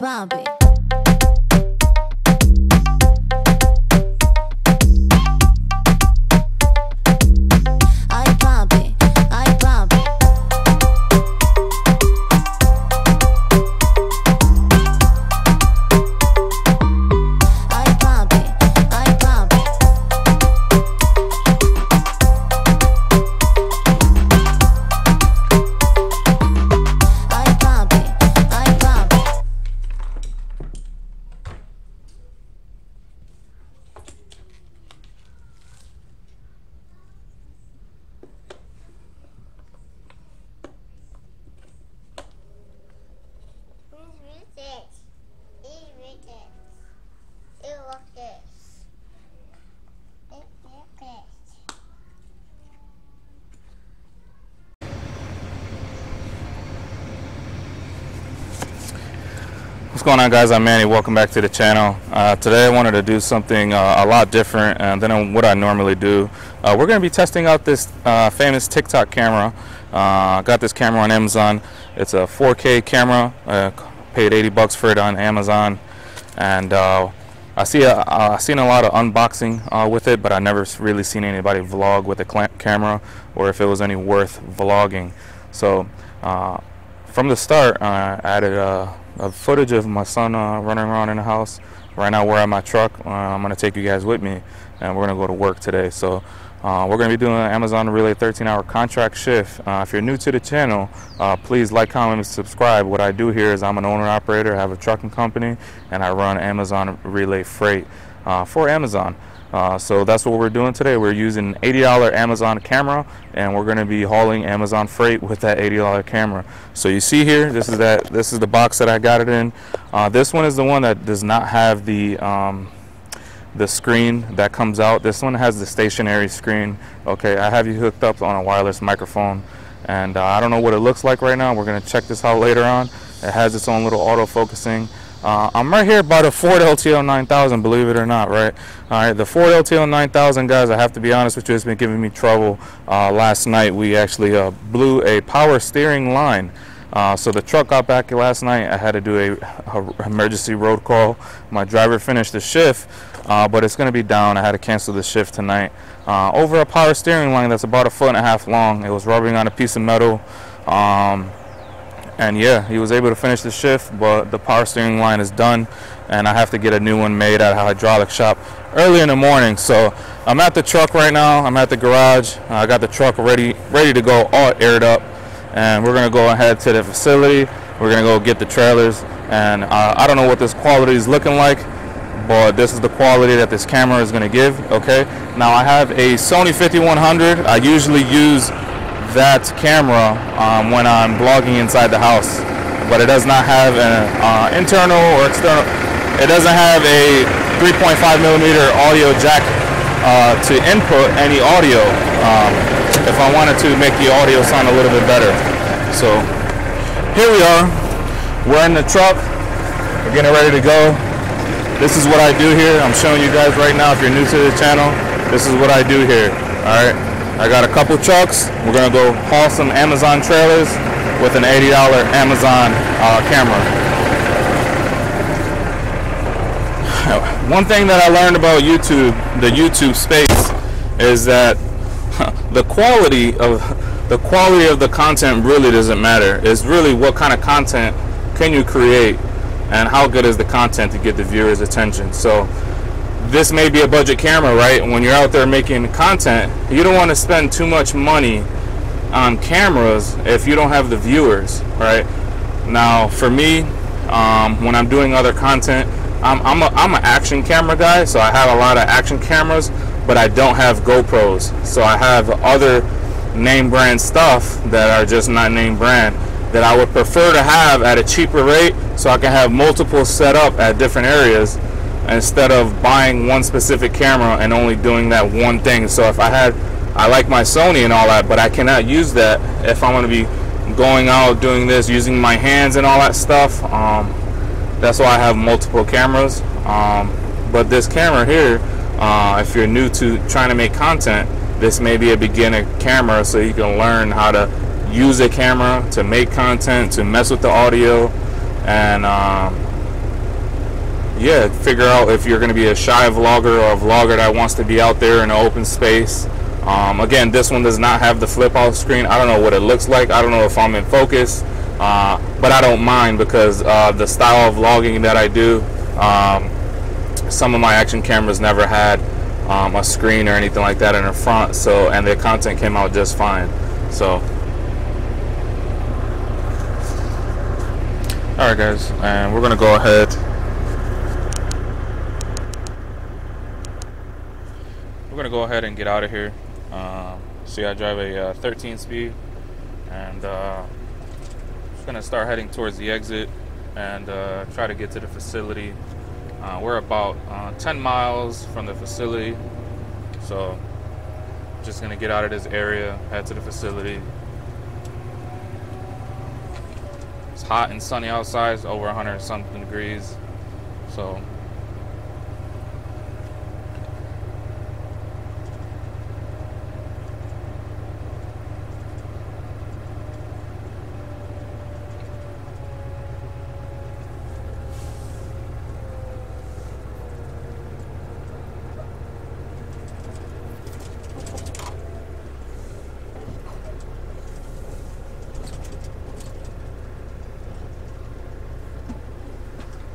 papi. Ay, papi, ay, papi. Ay, papi, ay, papi. Ay, papi, ay, papi. What's going on, guys? I'm Manny. Welcome back to the channel. Today I wanted to do something a lot different than what I normally do. We're going to be testing out this famous TikTok camera. I got this camera on Amazon. It's a 4K camera. Paid 80 bucks for it on Amazon, and I've seen a lot of unboxing with it, but I never really seen anybody vlog with a camera, or if it was any worth vlogging. So from the start, I added a footage of my son running around in the house. Right now we're at my truck. I'm going to take you guys with me, and we're going to go to work today. So we're going to be doing an Amazon Relay 13-hour contract shift. If you're new to the channel, please like, comment, and subscribe. What I do here is I'm an owner-operator. I have a trucking company, and I run Amazon Relay Freight for Amazon. So that's what we're doing today. We're using an $80 Amazon camera, and we're going to be hauling Amazon freight with that $80 camera. So you see here, this is the box that I got it in. This one is the one that does not have the screen that comes out. This one has the stationary screen. Okay, I have you hooked up on a wireless microphone, and I don't know what it looks like right now. We're going to check this out later on. It has its own little auto focusing. I'm right here by the Ford LTO 9000, believe it or not, right? All right, the Ford LTO 9000, guys, I have to be honest with you, it's been giving me trouble. Last night, we actually blew a power steering line. So the truck got back last night. I had to do a emergency road call. My driver finished the shift, but it's going to be down. I had to cancel the shift tonight. Over a power steering line that's about 1.5 feet long. It was rubbing on a piece of metal. And yeah, he was able to finish the shift, but the power steering line is done, and I have to get a new one made at a hydraulic shop early in the morning. So I'm at the truck right now. I'm at the garage. I got the truck ready to go, all aired up, and we're gonna go ahead to the facility. We're gonna go get the trailers, and I don't know what this quality is looking like, but this is the quality that this camera is gonna give. Okay, now I have a Sony 5100. I usually use that camera when I'm vlogging inside the house, but it does not have an internal or external. It doesn't have a 3.5mm audio jack to input any audio if I wanted to make the audio sound a little bit better. So here we are. We're in the truck. We're getting ready to go. This is what I do here. I'm showing you guys right now. If you're new to the channel, this is what I do here. All right, I got a couple trucks. We're gonna go haul some Amazon trailers with an $80 Amazon camera. One thing that I learned about YouTube, the YouTube space, is that the quality of the content really doesn't matter. It's really what kind of content can you create, and how good is the content to get the viewers' attention. So this may be a budget camera, right? When you're out there making content, you don't want to spend too much money on cameras if you don't have the viewers, right? Now, for me, when I'm doing other content, I'm an action camera guy, so I have a lot of action cameras, but I don't have GoPros. So I have other name brand stuff that are just not name brand that I would prefer to have at a cheaper rate, so I can have multiple set up at different areas, instead of buying one specific camera and only doing that one thing. So if I like my Sony and all that, but I cannot use that if I'm going to be going out doing this, using my hands and all that stuff. That's why I have multiple cameras. But this camera here, if you're new to trying to make content, this may be a beginner camera, so you can learn how to use a camera to make content, to mess with the audio, and yeah, figure out if you're going to be a shy vlogger or a vlogger that wants to be out there in an open space. Again, this one does not have the flip out screen. I don't know what it looks like. I don't know if I'm in focus, but I don't mind because the style of vlogging that I do, some of my action cameras never had a screen or anything like that in the front, so, and their content came out just fine. So alright guys, and we're gonna go ahead. We're gonna go ahead and get out of here. See, I drive a 13 speed, and just gonna start heading towards the exit and try to get to the facility. We're about 10 miles from the facility, so just gonna get out of this area, head to the facility. It's hot and sunny outside. It's over 100 something degrees, so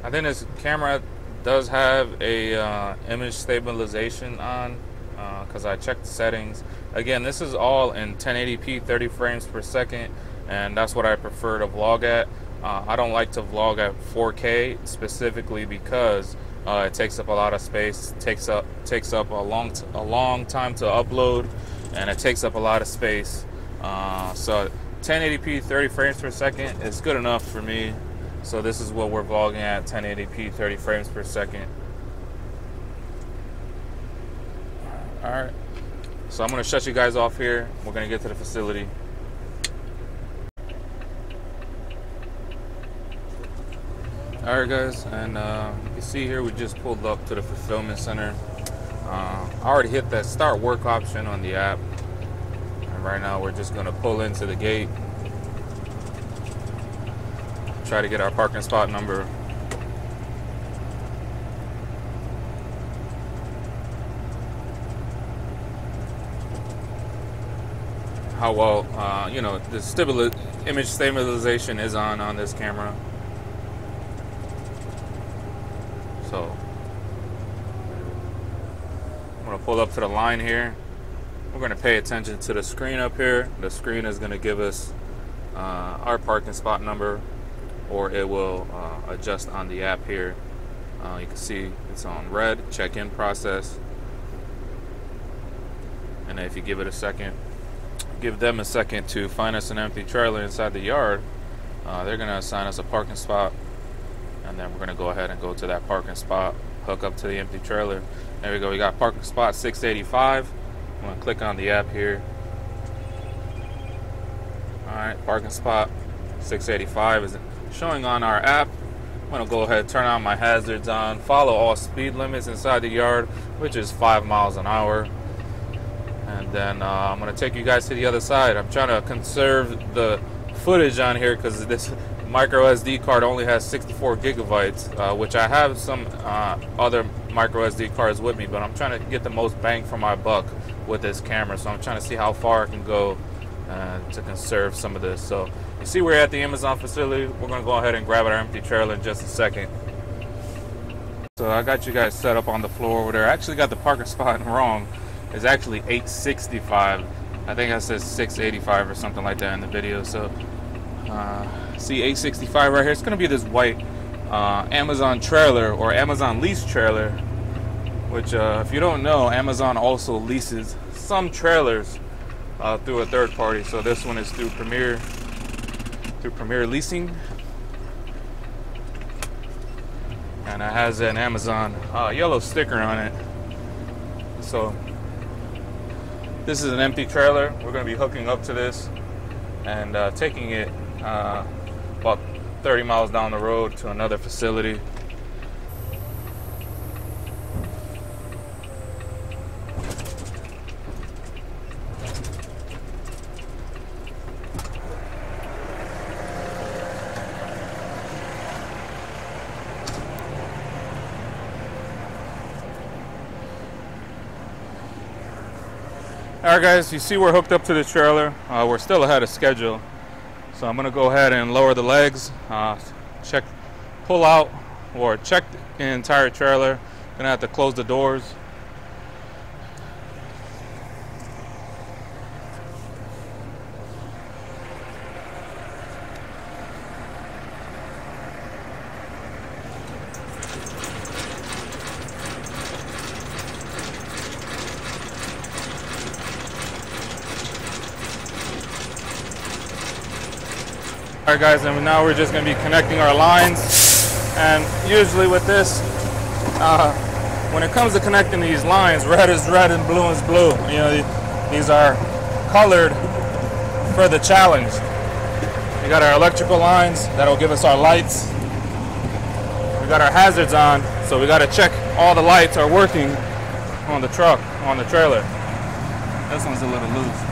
I think this camera does have a image stabilization on, because I checked the settings. Again, this is all in 1080p 30 frames per second, and that's what I prefer to vlog at. I don't like to vlog at 4K specifically because it takes up a lot of space, takes up a long time to upload, and it takes up a lot of space. So 1080p 30 frames per second is good enough for me. So this is what we're vlogging at, 1080p 30 frames per second. Alright, so I'm going to shut you guys off here. We're going to get to the facility. Alright guys, and you can see here we just pulled up to the fulfillment center. I already hit that start work option on the app, and right now we're just going to pull into the gate, try to get our parking spot number. How well, you know, the image stabilization is on this camera. So I'm gonna pull up to the line here. We're gonna pay attention to the screen up here. The screen is gonna give us our parking spot number, or it will adjust on the app here. You can see it's on red, check-in process. And if you give it a second, give them a second to find us an empty trailer inside the yard, they're gonna assign us a parking spot, and then we're gonna go ahead and go to that parking spot, hook up to the empty trailer. There we go, we got parking spot 685. I'm gonna click on the app here. Alright, parking spot 685 is showing on our app. I'm gonna go ahead and turn on my hazards on, follow all speed limits inside the yard, which is 5 miles an hour. And then I'm gonna take you guys to the other side. I'm trying to conserve the footage on here because this micro SD card only has 64 gigabytes, which I have some other micro SD cards with me, but I'm trying to get the most bang for my buck with this camera. So I'm trying to see how far I can go to conserve some of this. So you see we're at the Amazon facility. We're gonna go ahead and grab our empty trailer in just a second. So I got you guys set up on the floor over there. I actually got the parking spot wrong. It's actually 865. I think I said 685 or something like that in the video. So see 865 right here. It's gonna be this white Amazon trailer or Amazon lease trailer, which if you don't know, Amazon also leases some trailers through a third party. So this one is through Premier Leasing, and it has an Amazon yellow sticker on it. So this is an empty trailer. We're going to be hooking up to this and taking it about 30 miles down the road to another facility. Alright guys, you see we're hooked up to the trailer. We're still ahead of schedule. So I'm gonna go ahead and lower the legs, pull out or check the entire trailer. Gonna have to close the doors. Alright guys, and now we're just going to be connecting our lines. And usually with this, when it comes to connecting these lines, red is red and blue is blue. You know, these are colored for the challenge. We got our electrical lines that'll give us our lights. We got our hazards on, so we got to check all the lights are working on the truck, on the trailer. This one's a little loose.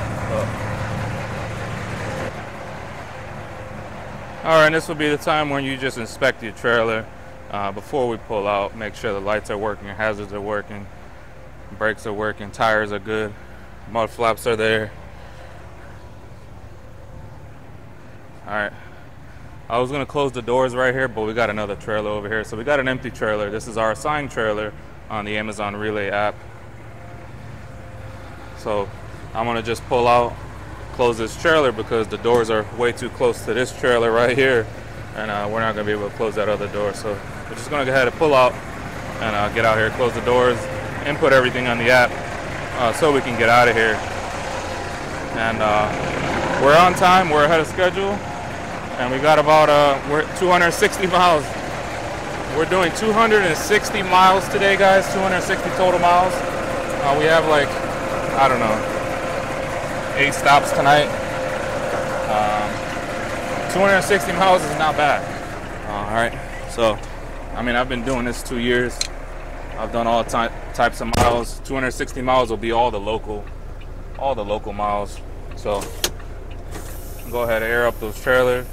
Alright, and this will be the time when you just inspect your trailer before we pull out. Make sure the lights are working, hazards are working, brakes are working, tires are good, mud flaps are there. Alright, I was going to close the doors right here, but we got another trailer over here. So we got an empty trailer. This is our assigned trailer on the Amazon Relay app. So I'm going to just pull out, close this trailer because the doors are way too close to this trailer right here, and we're not going to be able to close that other door. So we're just going to go ahead and pull out and get out here, close the doors, input everything on the app so we can get out of here. And we're on time, we're ahead of schedule, and we got about we're 260 miles. We're doing 260 miles today, guys, 260 total miles. We have like, I don't know, 8 stops tonight. 260 miles is not bad. All right, so I mean, I've been doing this 2 years. I've done all types of miles. 260 miles will be all the local miles. So go ahead and air up those trailers,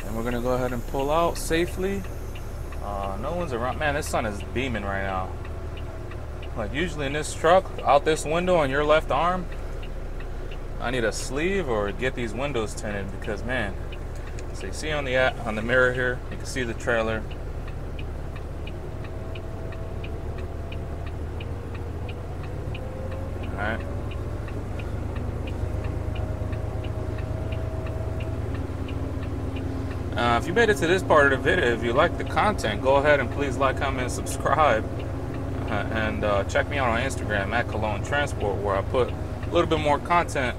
and we're gonna go ahead and pull out safely. No one's around. Man, this sun is beaming right now. Like usually in this truck, out this window on your left arm, I need a sleeve or get these windows tinted because, man, so you see on the mirror here, you can see the trailer. All right. If you made it to this part of the video, if you like the content, go ahead and please like, comment, and subscribe. And check me out on Instagram at Cologne Transport, where I put a little bit more content,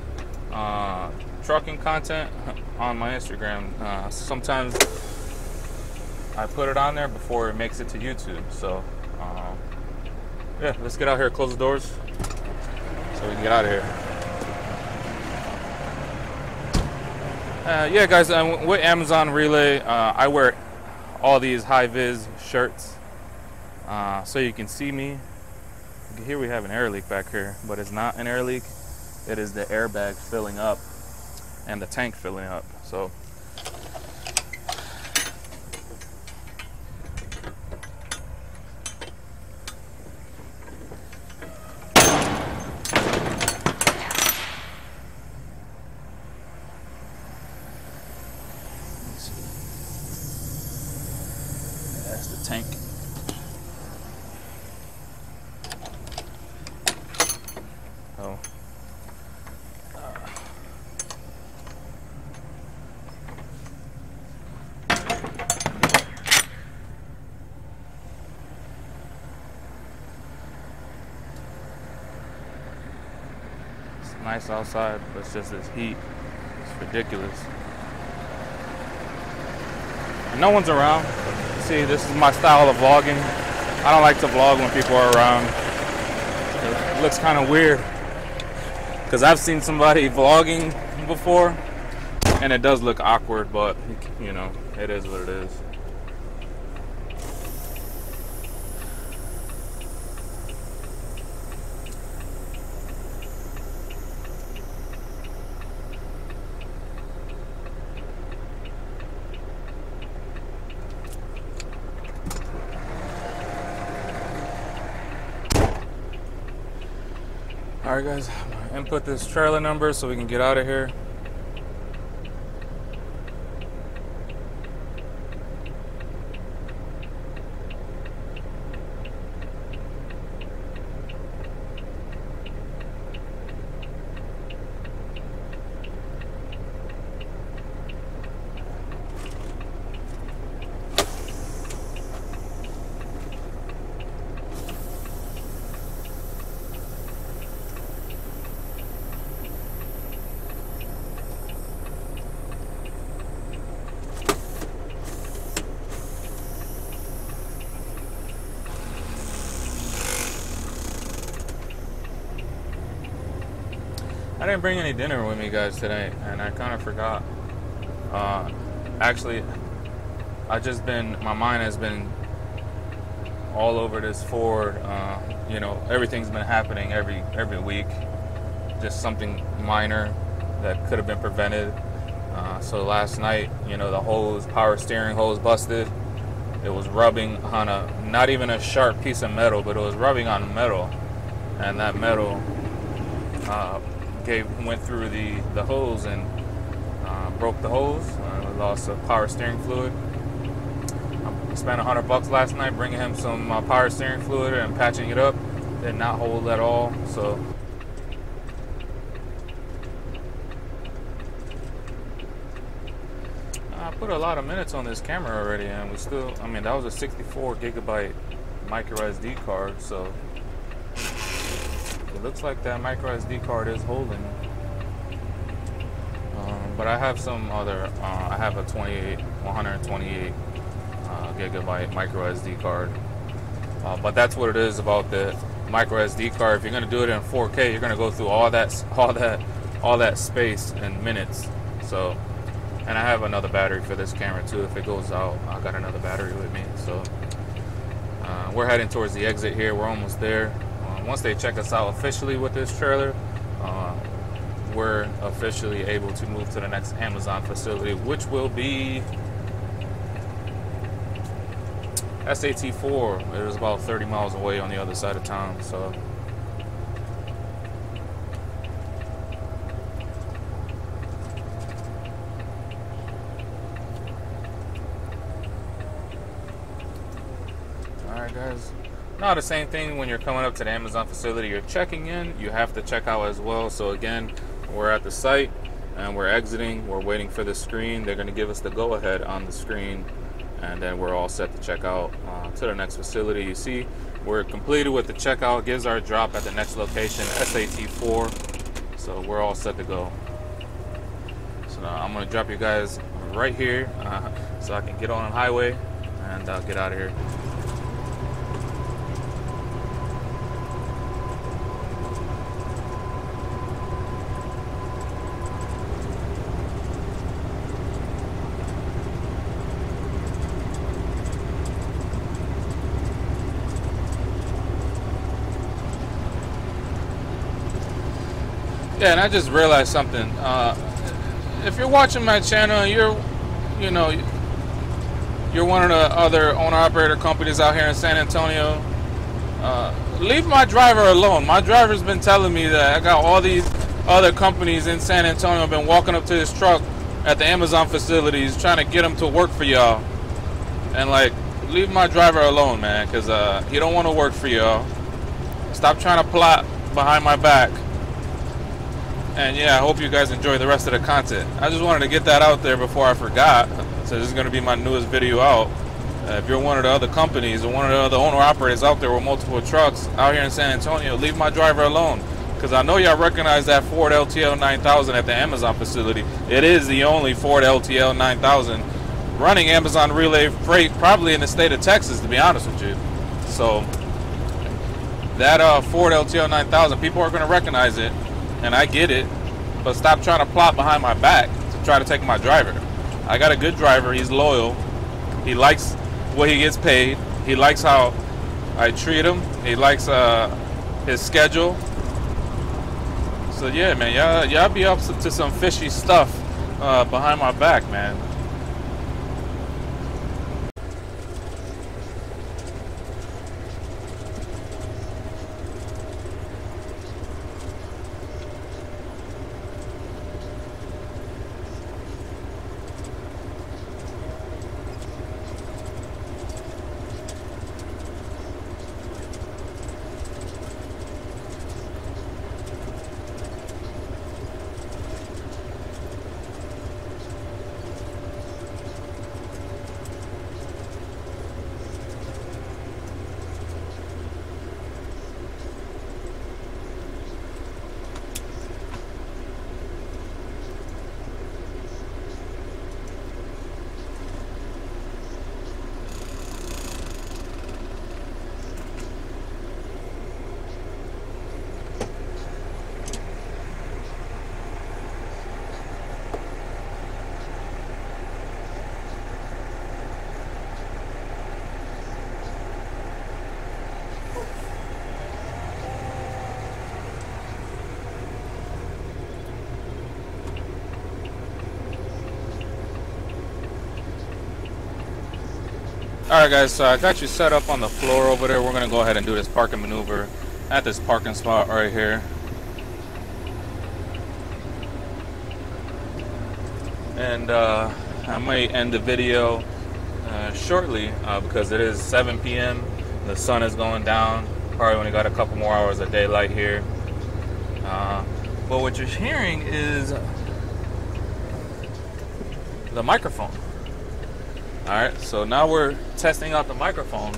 trucking content on my Instagram. Sometimes I put it on there before it makes it to YouTube. So yeah, let's get out here, close the doors so we can get out of here. Yeah guys, with Amazon Relay, I wear all these high-vis shirts so you can see me. Here we have an air leak back here, but it's not an air leak. It is the airbag filling up and the tank filling up. So that's the tank. Oh. It's nice outside, but it's just this heat. It's ridiculous. And no one's around. See, this is my style of vlogging. I don't like to vlog when people are around. It looks kind of weird because I've seen somebody vlogging before and it does look awkward, but you know, it is what it is. Alright guys, I'm gonna input this trailer number so we can get out of here. I didn't bring any dinner with me, guys, today, and I kind of forgot. Actually, my mind has been all over this Ford. You know, everything's been happening every week. Just something minor that could have been prevented. So last night, you know, the power steering hose busted. It was rubbing on not even a sharp piece of metal, but it was rubbing on metal, and that metal went through the hose and broke the hose. Lost the power steering fluid. I spent $100 last night bringing him some power steering fluid and patching it up. Did not hold at all. So I put a lot of minutes on this camera already, and I mean, that was a 64 gigabyte micro SD card, so it looks like that micro SD card is holding. But I have some other, I have a 128 gigabyte micro SD card. But that's what it is about the micro SD card. If you're going to do it in 4K, you're going to go through all that space in minutes. So, and I have another battery for this camera too. If it goes out, I got another battery with me. So we're heading towards the exit here. We're almost there. Once they check us out officially with this trailer, we're officially able to move to the next Amazon facility, which will be SAT4. It is about 30 miles away on the other side of town. So alright guys, now the same thing when you're coming up to the Amazon facility. You're checking in, you have to check out as well. So again, we're at the site and we're exiting. We're waiting for the screen. They're going to give us the go ahead on the screen, and then we're all set to check out to the next facility. You see, we're completed with the checkout. It gives our drop at the next location, SAT4. So we're all set to go. So now I'm going to drop you guys right here so I can get on the highway and get out of here. Yeah, and I just realized something. If you're watching my channel, you're one of the other owner-operator companies out here in San Antonio, leave my driver alone. My driver's been telling me that I got all these other companies in San Antonio been walking up to his truck at the Amazon facilities trying to get him to work for y'all. And like, leave my driver alone, man, because he don't want to work for y'all. Stop trying to plot behind my back. And yeah, I hope you guys enjoy the rest of the content. I just wanted to get that out there before I forgot. So this is going to be my newest video out. If you're one of the other companies or one of the other owner-operators out there with multiple trucks out here in San Antonio, leave my driver alone. Because I know y'all recognize that Ford LTL 9000 at the Amazon facility. It is the only Ford LTL 9000 running Amazon Relay Freight probably in the state of Texas, to be honest with you. So that Ford LTL 9000, people are going to recognize it. And I get it, but stop trying to plot behind my back to try to take my driver. I got a good driver. He's loyal. He likes what he gets paid. He likes how I treat him. He likes his schedule. So yeah, man, y'all be up to some fishy stuff behind my back, man. Alright guys, so I got you set up on the floor over there. We're going to go ahead and do this parking maneuver at this parking spot right here. And I might end the video shortly because it is 7 p.m. The sun is going down. Probably only got a couple more hours of daylight here. But what you're hearing is the microphone. Alright, so now we're testing out the microphone.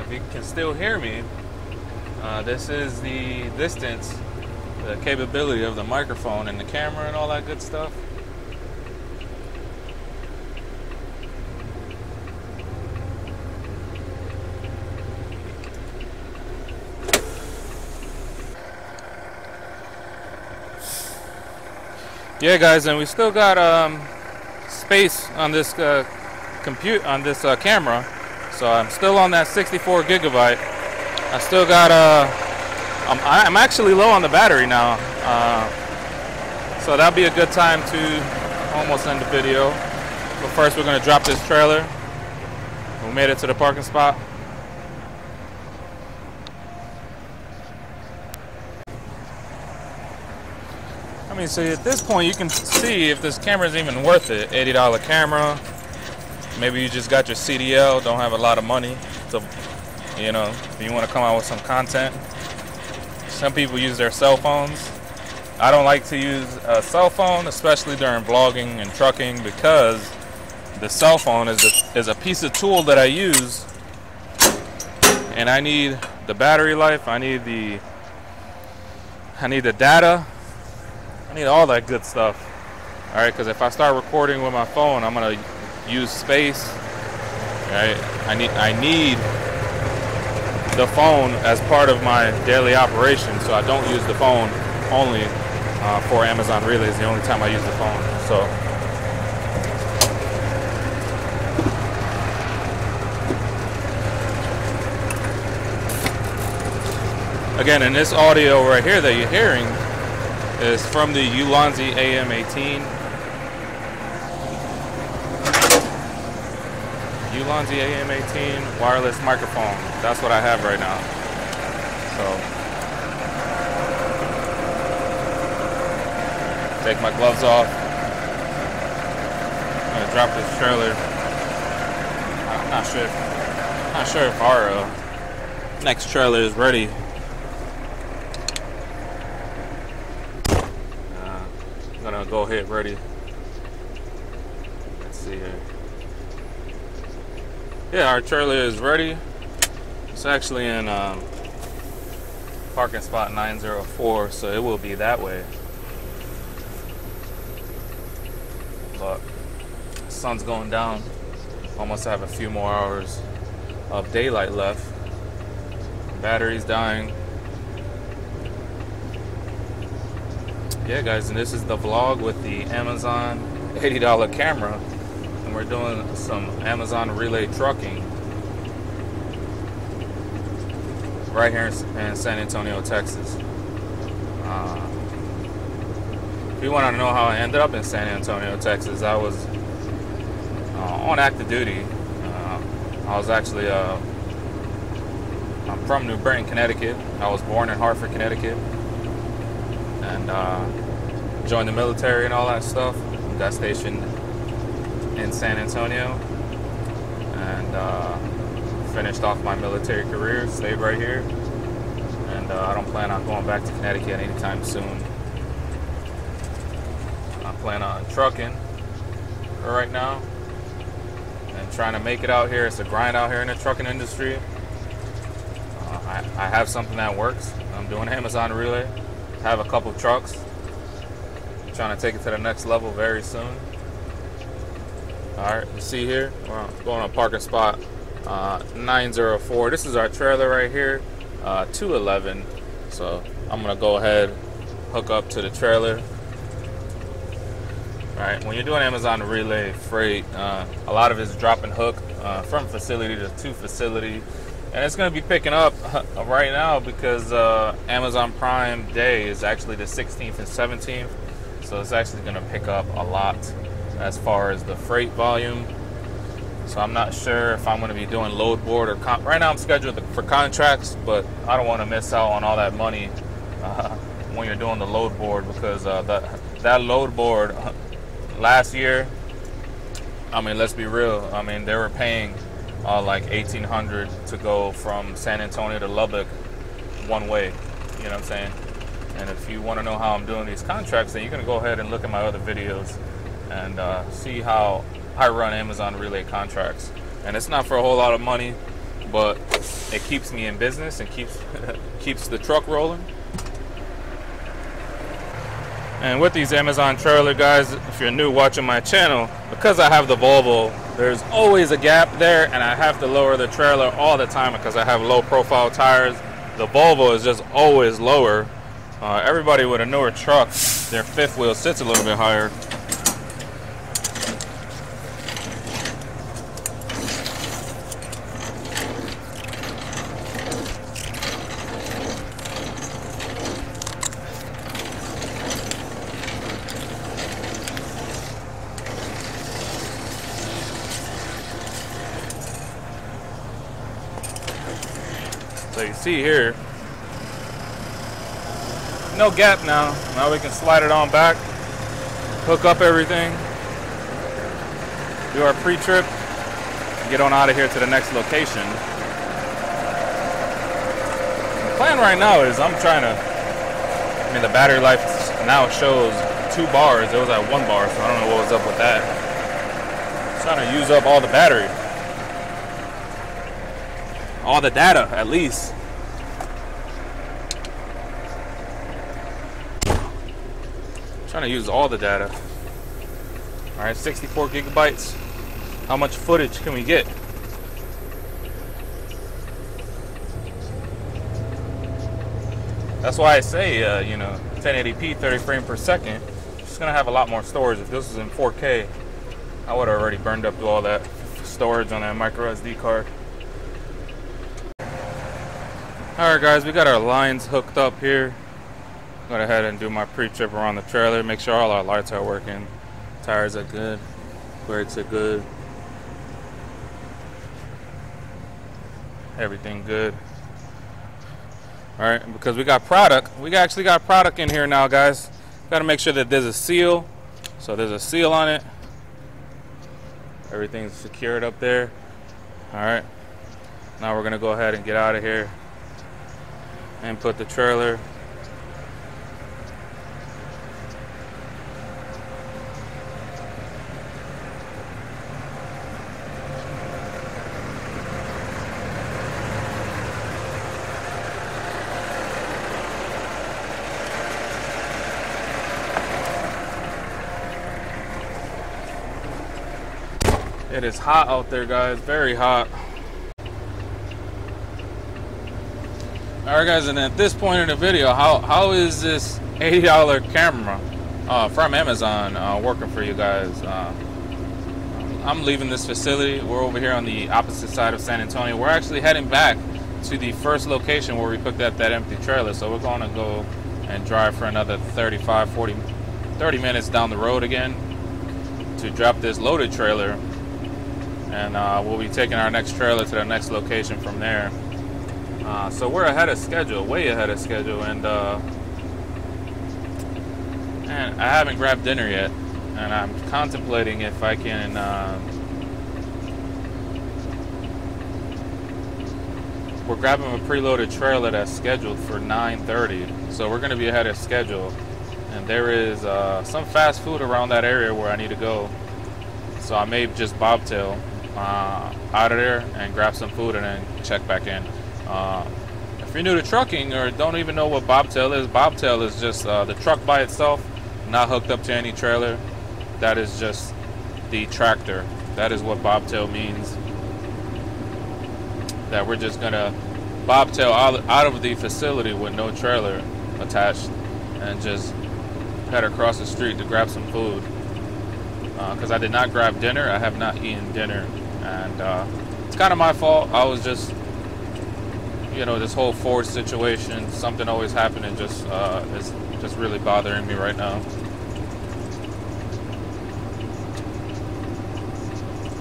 If you can still hear me, this is the distance, the capability of the microphone and the camera and all that good stuff. Yeah, guys, and we still got space on this camera. So I'm still on that 64 gigabyte. I still got I'm actually low on the battery now. So that'll be a good time to almost end the video. But first we're gonna drop this trailer. We made it to the parking spot. I mean, so at this point you can see if this camera is even worth it. $80 camera. Maybe you just got your CDL, don't have a lot of money, so you know, if you want to come out with some content. Some people use their cell phones. I don't like to use a cell phone, especially during vlogging and trucking, because the cell phone is a piece of tool that I use, and I need the battery life, I need the data, I need all that good stuff. All right, because if I start recording with my phone, I'm gonna use space. Right? I need the phone as part of my daily operation, so I don't use the phone only for Amazon Relay. Is the only time I use the phone. So again, and this audio right here that you're hearing is from the Ulanzi AM18. Ulanzi AM18 wireless microphone. That's what I have right now. So take my gloves off. I'm gonna drop this trailer. I'm not sure if our next trailer is ready. I'm gonna go hit ready. Let's see here. Yeah, our trailer is ready. It's actually in parking spot 904, so it will be that way. But the sun's going down. Almost have a few more hours of daylight left. Battery's dying. Yeah, guys, and this is the vlog with the Amazon $80 camera. We're doing some Amazon Relay trucking right here in San Antonio, Texas. If you want to know how I ended up in San Antonio, Texas, I was on active duty. I was actually I'm from New Britain, Connecticut. I was born in Hartford, Connecticut, and joined the military and all that stuff. Got stationed in San Antonio and finished off my military career, stayed right here, and I don't plan on going back to Connecticut anytime soon. I plan on trucking for right now and trying to make it out here. It's a grind out here in the trucking industry. I have something that works. I'm doing Amazon Relay. I have a couple trucks. I'm trying to take it to the next level very soon. All right, you see here, we're going on parking spot 904. This is our trailer right here, 211. So I'm gonna go ahead, hook up to the trailer. All right, when you're doing Amazon Relay freight, a lot of it's drop and hook from facility to facility. And it's going to be picking up right now because Amazon Prime Day is actually the 16th and 17th. So it's actually going to pick up a lot as far as the freight volume. So I'm not sure if I'm going to be doing load board or right now I'm scheduled for contracts, but I don't want to miss out on all that money when you're doing the load board, because that load board last year, I mean, let's be real. I mean, they were paying like $1,800 to go from San Antonio to Lubbock one way. You know what I'm saying? And if you want to know how I'm doing these contracts, then you're going to go ahead and look at my other videos and see how I run Amazon Relay contracts. And it's not for a whole lot of money, but it keeps me in business and keeps the truck rolling. And with these Amazon trailer guys, if you're new watching my channel, because I have the Volvo, there's always a gap there, and I have to lower the trailer all the time because I have low profile tires. The Volvo is just always lower. Everybody with a newer truck, their fifth wheel sits a little bit higher. So you see here, no gap now. Now we can slide it on back, hook up everything, do our pre-trip, and get on out of here to the next location. The plan right now is I mean, the battery life now shows 2 bars. It was at 1 bar, so I don't know what was up with that. I'm trying to use up all the battery. All the data, at least. Trying to use all the data. All right, 64 gigabytes. How much footage can we get? That's why I say, you know, 1080p, 30 frames per second. It's gonna have a lot more storage. If this was in 4K, I would have already burned up through all that storage on that micro SD card. Alright guys, we got our lines hooked up here. Go ahead and do my pre-trip around the trailer, make sure all our lights are working, tires are good, brakes are good, everything good. Alright, because we actually got product in here now, guys. Got to make sure that there's a seal. So there's a seal on it. Everything's secured up there. Alright, now we're going to go ahead and get out of here and put the trailer It is hot out there, guys, very hot. Alright guys, and at this point in the video, how is this $80 camera from Amazon working for you guys? I'm leaving this facility. We're over here on the opposite side of San Antonio. We're actually heading back to the first location where we picked up that empty trailer. So we're going to go and drive for another 30 minutes down the road again to drop this loaded trailer. And we'll be taking our next trailer to the next location from there. So we're ahead of schedule, way ahead of schedule, and I haven't grabbed dinner yet, and I'm contemplating if I can we're grabbing a preloaded trailer that's scheduled for 9:30, so we're going to be ahead of schedule, and there is some fast food around that area where I need to go, so I may just bobtail out of there and grab some food and then check back in. If if you're new to trucking or don't even know what bobtail is just the truck by itself, not hooked up to any trailer. That is just the tractor. That is what bobtail means. That we're just gonna bobtail out of the facility with no trailer attached and just head across the street to grab some food. Because I did not grab dinner. I have not eaten dinner, and it's kind of my fault. I was just, you know, this whole Ford situation, something always happening, just is just really bothering me right now.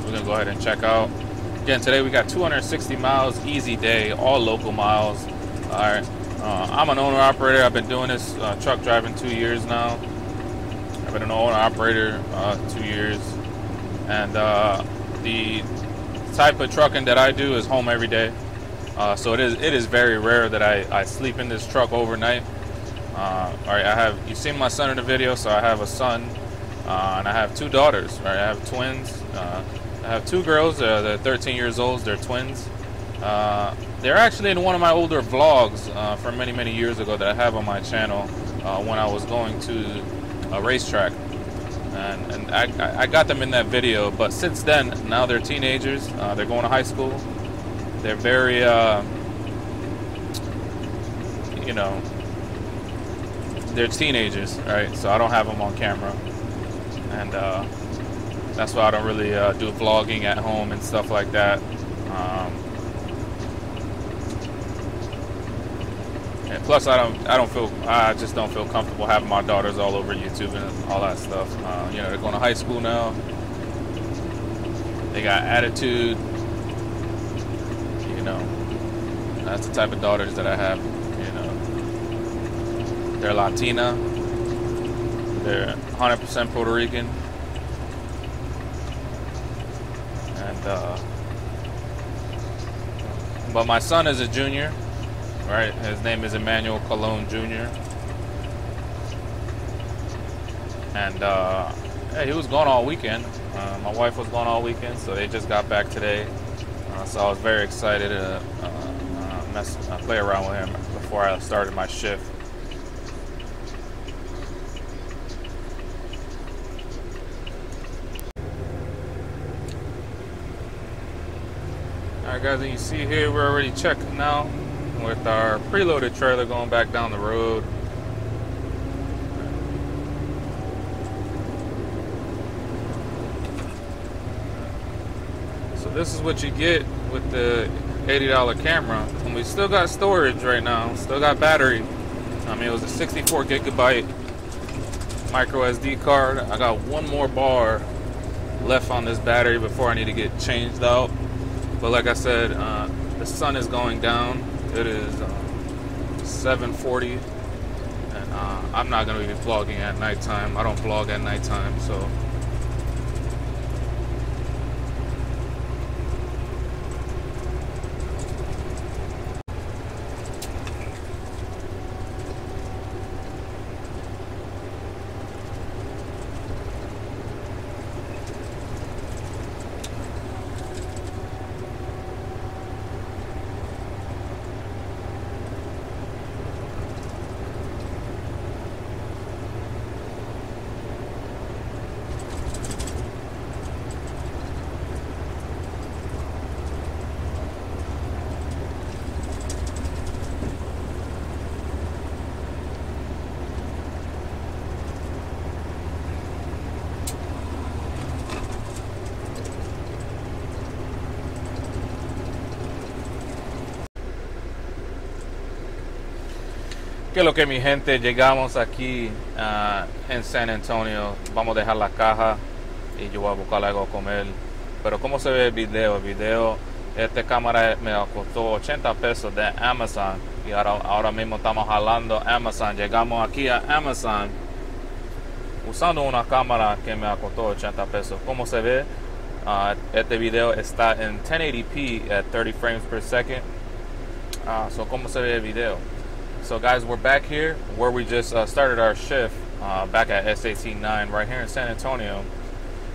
We're gonna go ahead and check out. Again, today we got 260 miles, easy day, all local miles. All right, I'm an owner operator. I've been doing this truck driving 2 years now. I've been an owner operator 2 years, and the type of trucking that I do is home every day. So it is very rare that I sleep in this truck overnight. All right, you've seen my son in the video, so I have a son, and I have two daughters. Right, I have twins. I have two girls. They're 13 years old. They're twins. They're actually in one of my older vlogs from many years ago that I have on my channel when I was going to a racetrack, and I got them in that video. But since then, now they're teenagers. They're going to high school. They're very, you know, they're teenagers, right? So I don't have them on camera, and that's why I don't really do vlogging at home and stuff like that. And plus, I just don't feel comfortable having my daughters all over YouTube and all that stuff. You know, they're going to high school now. They got attitude. You know, that's the type of daughters that I have. You know, they're Latina. They're 100% Puerto Rican. But my son is a junior, right? His name is Emmanuel Colon Jr. And yeah, he was gone all weekend. My wife was gone all weekend, so they just got back today. So I was very excited to play around with him before I started my shift. Alright guys, and you see here we're already checking now with our preloaded trailer going back down the road. So this is what you get with the $80 camera, and we still got storage right now, still got battery. I mean, it was a 64 gigabyte micro SD card. I got one more bar left on this battery before I need to get changed out. But like I said, the sun is going down. It is 7:40, and I'm not going to be vlogging at nighttime. I don't vlog at nighttime, so. Que lo que mi gente, llegamos aquí en San Antonio. Vamos a dejar la caja y yo voy a buscar algo a comer. Pero ¿cómo se ve el video? El video, esta cámara me costó 80 pesos de Amazon. Y ahora mismo estamos jalando Amazon. Llegamos aquí a Amazon usando una cámara que me costó 80 pesos. ¿Cómo se ve? Este video está en 1080p at 30 frames per second. So ¿cómo se ve el video? So guys, we're back here where we just started our shift back at S189 right here in San Antonio,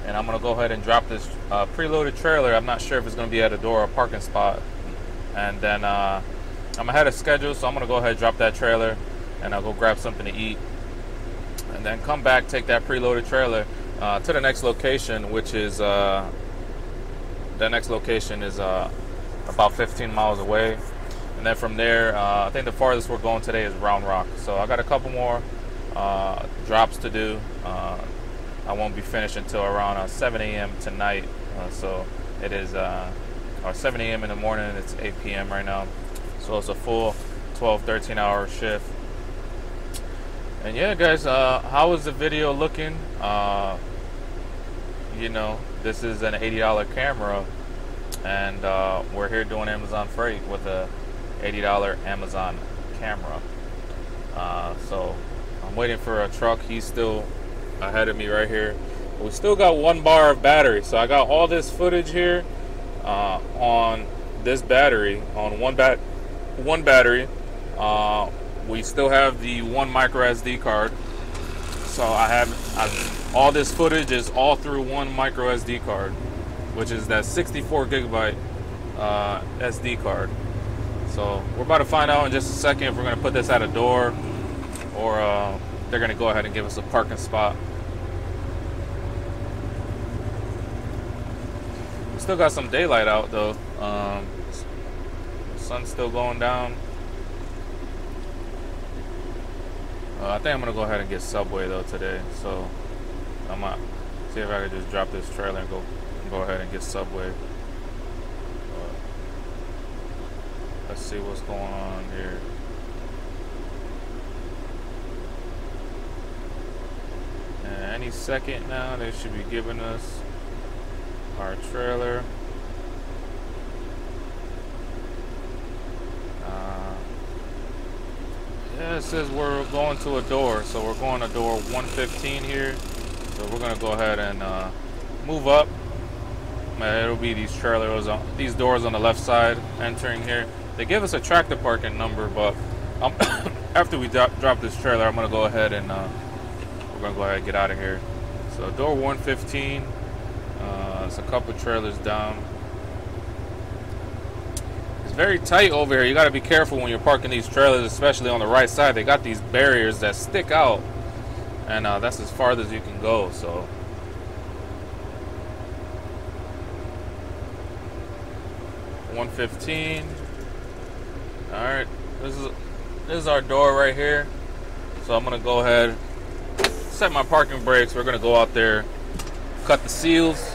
and I'm gonna go ahead and drop this preloaded trailer. I'm not sure if it's gonna be at a door or a parking spot, and then I'm ahead of schedule, so I'm gonna go ahead and drop that trailer, and I'll go grab something to eat, and then come back, take that preloaded trailer to the next location, which is the next location is about 15 miles away. And then from there, I think the farthest we're going today is Round Rock. So I got a couple more drops to do. I won't be finished until around 7 a.m. tonight. So it is or 7 a.m. in the morning. It's 8 p.m. right now. So it's a full 12, 13-hour shift. And yeah, guys, how is the video looking? You know, this is an $80 camera, and we're here doing Amazon freight with a $80 Amazon camera. So I'm waiting for a truck. He's still ahead of me right here. We still got 1 bar of battery, so I got all this footage here on this battery, on one battery. We still have the 1 micro SD card, so all this footage is all through 1 micro SD card, which is that 64 gigabyte SD card. So we're about to find out in just a second if we're going to put this at a door, or they're going to go ahead and give us a parking spot. We still got some daylight out though. The sun's still going down. I think I'm going to go ahead and get Subway though today. So I might see if I can just drop this trailer and go ahead and get Subway. Let's see what's going on here. And any second now, they should be giving us our trailer. Yeah, it says we're going to a door, so we're going to door 115 here. So we're gonna go ahead and move up. It'll be these these doors on the left side entering here. They give us a tractor parking number, but after we drop this trailer, I'm gonna go ahead and we're gonna go ahead and get out of here. So door 115. It's a couple trailers down. It's very tight over here. You got to be careful when you're parking these trailers, especially on the right side. They got these barriers that stick out, and that's as far as you can go. So. $115. All right, this is our door right here. So I'm gonna go ahead, set my parking brakes. We're gonna go out there, cut the seals.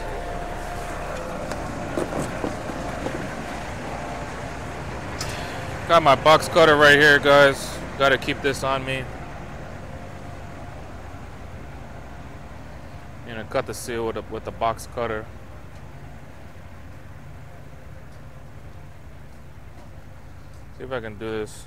Got my box cutter right here, guys. Got to keep this on me. You know, cut the seal with the box cutter. See if I can do this.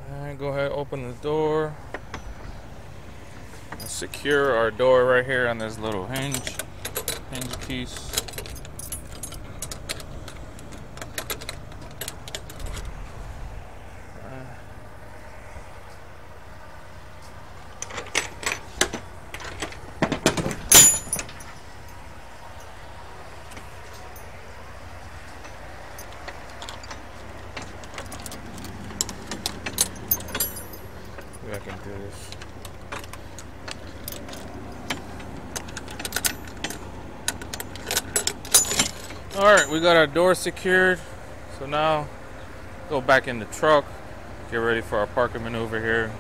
And go ahead, open the door. Secure our door right here on this little hinge piece. I can do this. Alright, we got our door secured. So now go back in the truck, get ready for our parking maneuver here.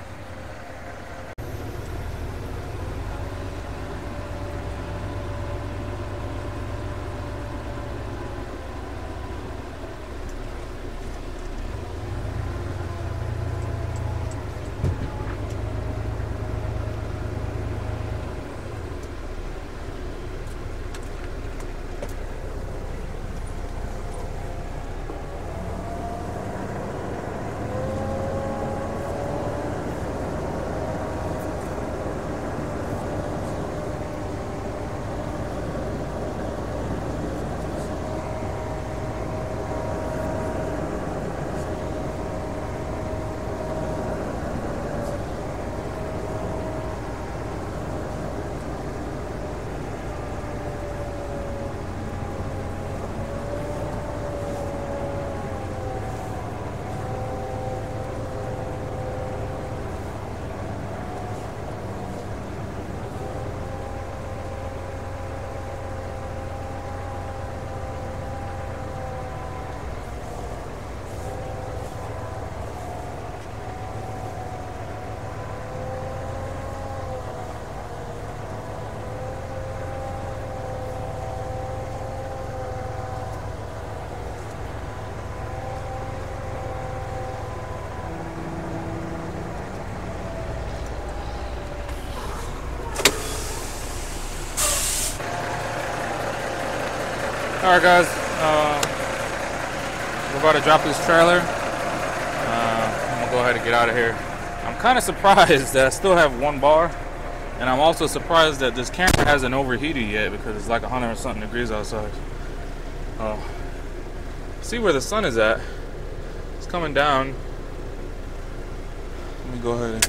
Alright guys, we're about to drop this trailer. I'm gonna go ahead and get out of here. I'm kind of surprised that I still have one bar, and I'm also surprised that this camera hasn't overheated yet because it's like 100 and something degrees outside. See where the sun is at. It's coming down. Let me go ahead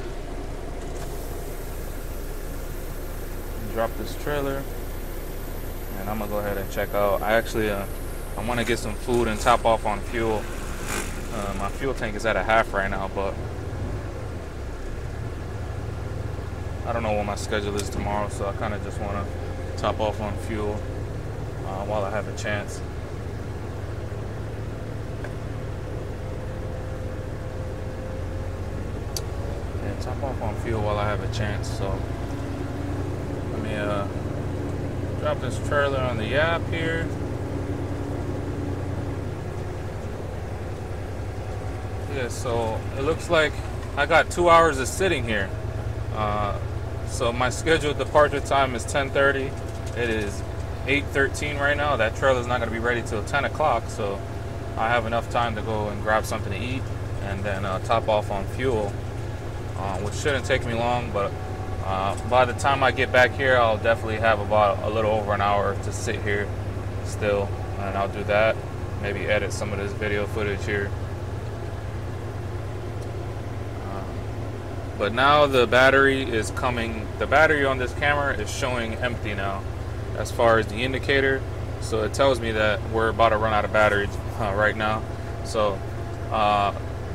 and drop this trailer, and I'm gonna go ahead and check out. I actually I want to get some food and top off on fuel. My fuel tank is at a half right now, but I don't know what my schedule is tomorrow, so I kind of just want to top off on fuel while I have a chance. Yeah, top off on fuel while I have a chance. So let me drop this trailer on the Yap here. Yeah, so it looks like I got 2 hours of sitting here. So my scheduled departure time is 10:30. It is 8:13 right now. That trailer is not going to be ready till 10 o'clock, so I have enough time to go and grab something to eat and then top off on fuel, which shouldn't take me long, but by the time I get back here, I'll definitely have about a little over an hour to sit here still, and I'll do that. Maybe edit some of this video footage here. But now the battery is coming. The battery on this camera is showing empty now as far as the indicator. So it tells me that we're about to run out of batteries right now. So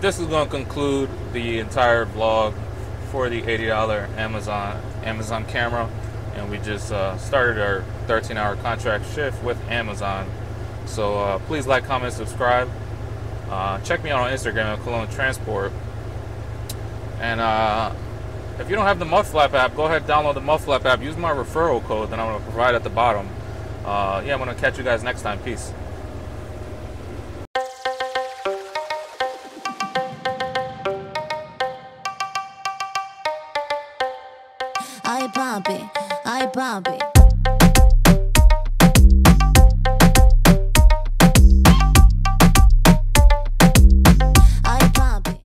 this is going to conclude the entire vlog for the $80 Amazon camera. And we just started our 13-hour contract shift with Amazon. So please like, comment, subscribe. Check me out on Instagram at Cologne Transport. And if you don't have the Mudflap app, go ahead and download the Mudflap app. Use my referral code that I'm going to provide at the bottom. Yeah, I'm going to catch you guys next time. Peace. I pump it, I pump it.